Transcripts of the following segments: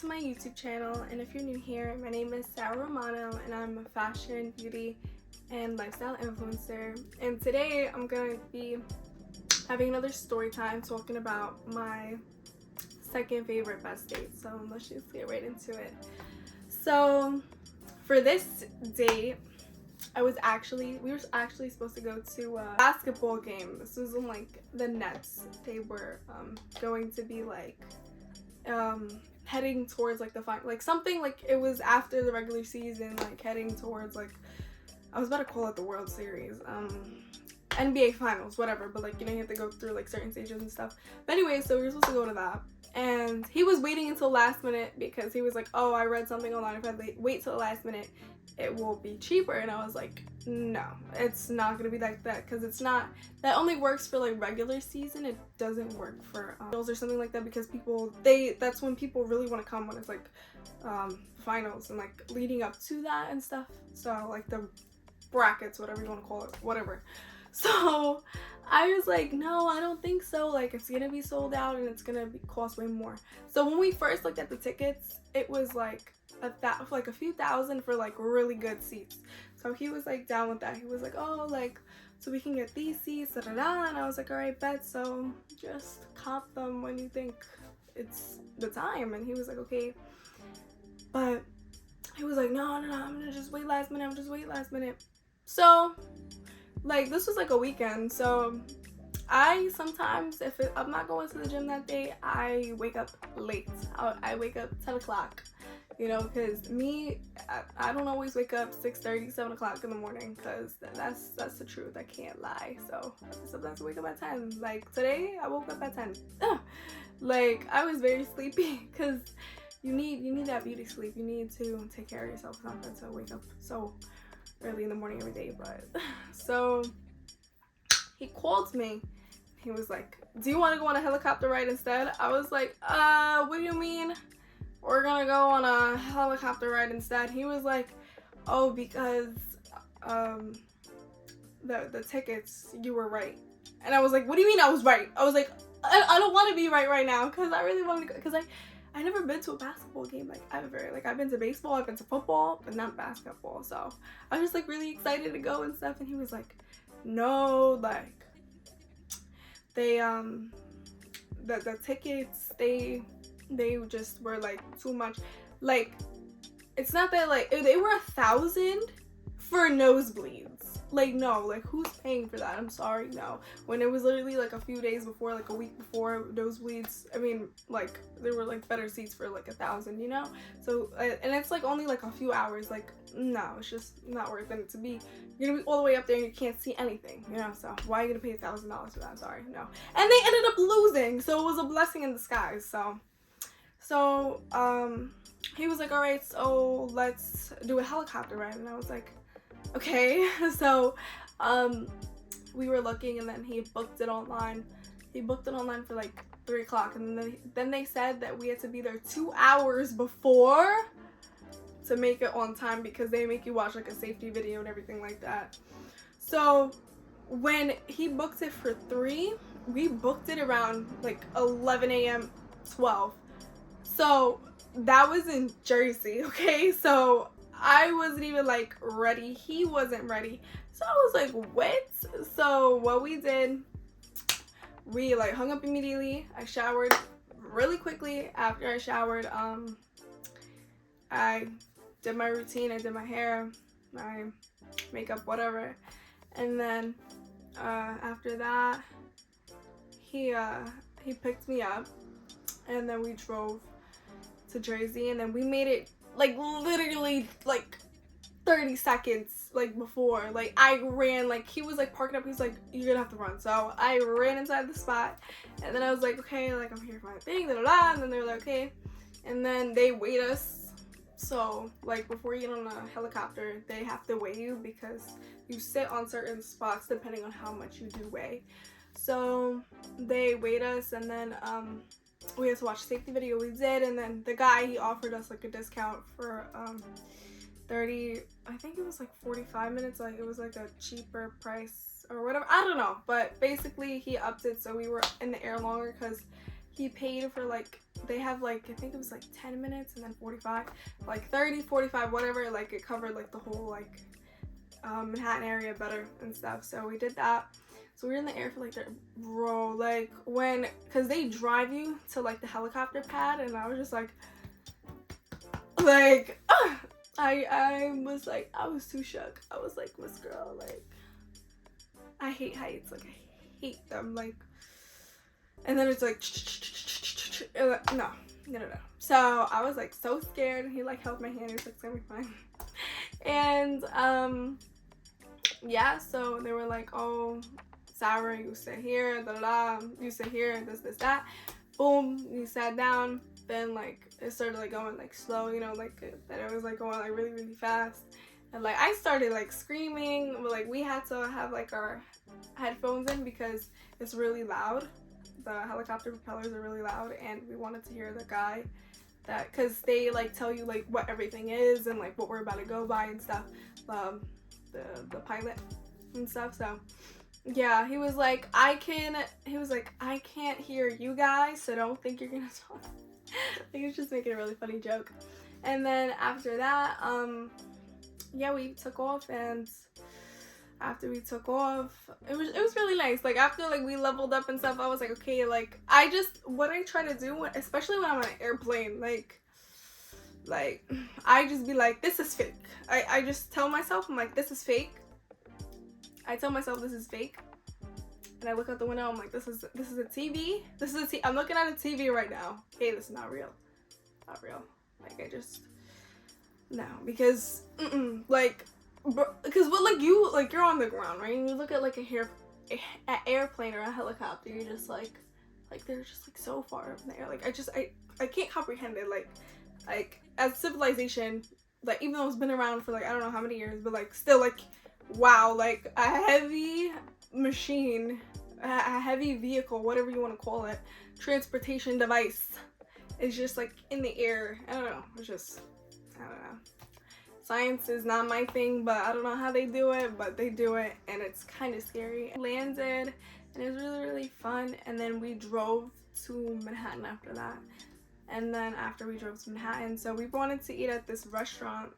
to my YouTube channel, and if you're new here, my name is Sarah Romano and I'm a fashion, beauty, and lifestyle influencer. And today I'm going to be having another story time talking about my second favorite best date. So let's just get right into it. So for this date, we were actually supposed to go to a basketball game. This was in like the Nets. They were going to be like heading towards like the final, like something like it was after the regular season, like heading towards like, I was about to call it the World Series, NBA Finals, whatever, but like, you know, you have to go through like certain stages and stuff. But anyway, so we were supposed to go to that, and he was waiting until last minute because he was like, oh, I read something online, if I wait till the last minute it will be cheaper. And I was like, no, it's not gonna be like that, because it's not, that only works for like regular season. It doesn't work for finals or something like that, because people, that's when people really want to come, when it's like finals and like leading up to that and stuff. So like the brackets, whatever you want to call it, whatever. So I was like, no, I don't think so, like it's gonna be sold out and it's gonna cost way more. So when we first looked at the tickets, it was like a few thousand for like really good seats. So he was like down with that. He was like, oh, like, so we can get these seats, da da da. And I was like, all right, bet. So just cop them when you think it's the time. And he was like, okay. But he was like, no, I'm gonna just wait last minute. So like, this was like a weekend. So I sometimes, I'm not going to the gym that day, I wake up late. I wake up 10 o'clock, you know, because I don't always wake up 6:30, 7 o'clock in the morning, because that's the truth. I can't lie. So sometimes I wake up at 10. Like today, I woke up at 10. Like, I was very sleepy, because you need that beauty sleep. You need to take care of yourself. It's not good to wake up so early in the morning every day. But so he called me. He was like, do you want to go on a helicopter ride instead? I was like, what do you mean we're gonna go on a helicopter ride instead? He was like, oh, because the tickets, you were right. And I was like, what do you mean I was right? I was like, I don't want to be right now, because I really want to go, because I never been to a basketball game like ever. Like, I've been to baseball, I've been to football, but not basketball. So I was just like really excited to go and stuff. And he was like, no, like, they the tickets, they just were like too much. Like, it's not that, like, they were $1,000 for nosebleeds. Like, no, like, who's paying for that? I'm sorry, no. When it was literally like a few days before, like a week before, nosebleeds, I mean, like, there were like better seats for like $1,000, you know? So, and it's like only like a few hours. Like, no, it's just not worth it to be. You're gonna be all the way up there and you can't see anything, you know? So why are you gonna pay $1,000 for that? I'm sorry, no. And they ended up losing, so it was a blessing in disguise. So he was like, all right, so let's do a helicopter ride. And I was like, okay. So we were looking, and then he booked it online. He booked it online for like 3 o'clock, and then they said that we had to be there 2 hours before to make it on time, because they make you watch like a safety video and everything like that. So when he booked it for 3, we booked it around like 11 a.m., 12. So that was in Jersey, okay? So I wasn't even like ready. He wasn't ready. So I was like, what? So what we did, we like hung up immediately. I showered really quickly. After I showered, I did my routine. I did my hair, my makeup, whatever. And then after that, he picked me up, and then we drove to Jersey, and then we made it like literally like 30 seconds like before. Like, I ran, like, he was like parking up, he's like, you're gonna have to run. So I ran inside the spot, and then I was like, okay, like, I'm here for my thing, da da da. And then they were like, okay. And then they weighed us. So like, before you get on a helicopter, they have to weigh you, because you sit on certain spots depending on how much you do weigh. So they weighed us, and then we had to watch a safety video. We did, and then the guy, he offered us like a discount for 30, I think it was like 45 minutes, like it was like a cheaper price or whatever, I don't know, but basically he upped it, so we were in the air longer, because he paid for like, they have like, I think it was like 10 minutes and then 45, like 30, 45, whatever, like it covered like the whole like Manhattan area better and stuff. So we did that. So we were in the air for like, bro, like when, cause they drive you to like the helicopter pad, and I was just like I was like, I was too shook. I was like, Miss Girl, like, I hate heights, like I hate them, like, and then it's like, no. So I was like so scared, and he like held my hand, he was like, it's gonna be fine. And yeah, so they were like, oh, Sarah, you sit here, da da da, you sit here, this, that. Boom, you sat down. Then like it started like going like slow, you know, like that it was like going like really, really fast. And like I started like screaming, but like we had to have like our headphones in because it's really loud. The helicopter propellers are really loud, and we wanted to hear the guy that, because they like tell you like what everything is and like what we're about to go by and stuff, the pilot and stuff. So yeah, he was like, I can't hear you guys, so don't think you're gonna talk. He was just making a really funny joke. And then after that, yeah, we took off, and after we took off, it was really nice. Like after like we leveled up and stuff, I was like, okay, like what I try to do, especially when I'm on an airplane, like I just be like, this is fake. I just tell myself, I'm like, this is fake. I tell myself this is fake, and I look out the window, I'm like, this is a TV. I'm looking at a TV right now. Hey, this is not real. Not real. Like I just, no, because like, because what, like you're on the ground, right? And you look at like an airplane or a helicopter, you're just like they're just like so far up in the air. Like I can't comprehend it. Like as civilization, like even though it's been around for like I don't know how many years, but like still like, wow, like a heavy machine, a heavy vehicle, whatever you want to call it, transportation device, is just like in the air. I don't know. It's just, I don't know. Science is not my thing, but I don't know how they do it, but they do it, and it's kind of scary. Landed, and it was really, really fun, and then we drove to Manhattan after that. And then after we drove to Manhattan, so we wanted to eat at this restaurant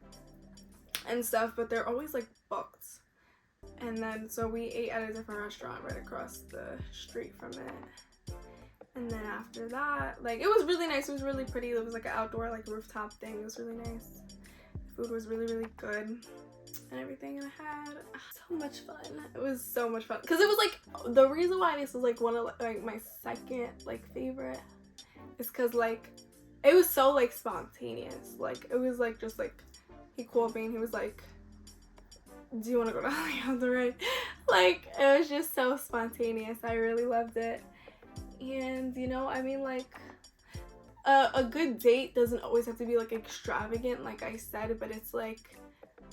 and stuff, but they're always like booked. And then so we ate at a different restaurant right across the street from it. And then after that, like it was really nice. It was really pretty. It was like an outdoor like rooftop thing. It was really nice. The food was really, really good and everything. And I had so much fun. It was so much fun because it was like, the reason why this was like one of like my second like favorite is because like it was so like spontaneous. Like it was like just like he called me and he was like, do you want to go to the helicopter ride? Like it was just so spontaneous. I really loved it. And you know, I mean, like a good date doesn't always have to be like extravagant, like I said, but it's like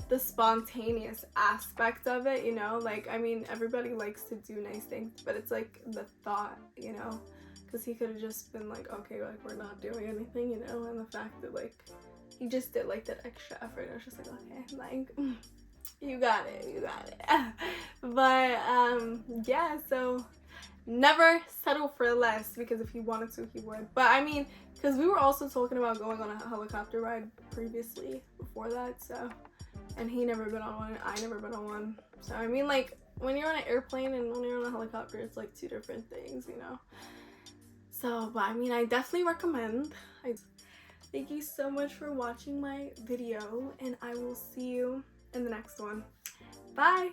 the spontaneous aspect of it, you know. Like I mean, everybody likes to do nice things, but it's like the thought, you know, because he could have just been like, okay, like we're not doing anything, you know. And the fact that like he just did like that extra effort, I was just like, okay, like you got it. But yeah, so never settle for less, because if he wanted to, he would. But I mean, because we were also talking about going on a helicopter ride previously before that, so, and he never been on one, I never been on one. So I mean, like when you're on an airplane and when you're on a helicopter, it's like two different things, you know. So, but I mean, I definitely recommend. Thank you so much for watching my video, and I will see you in the next one. Bye.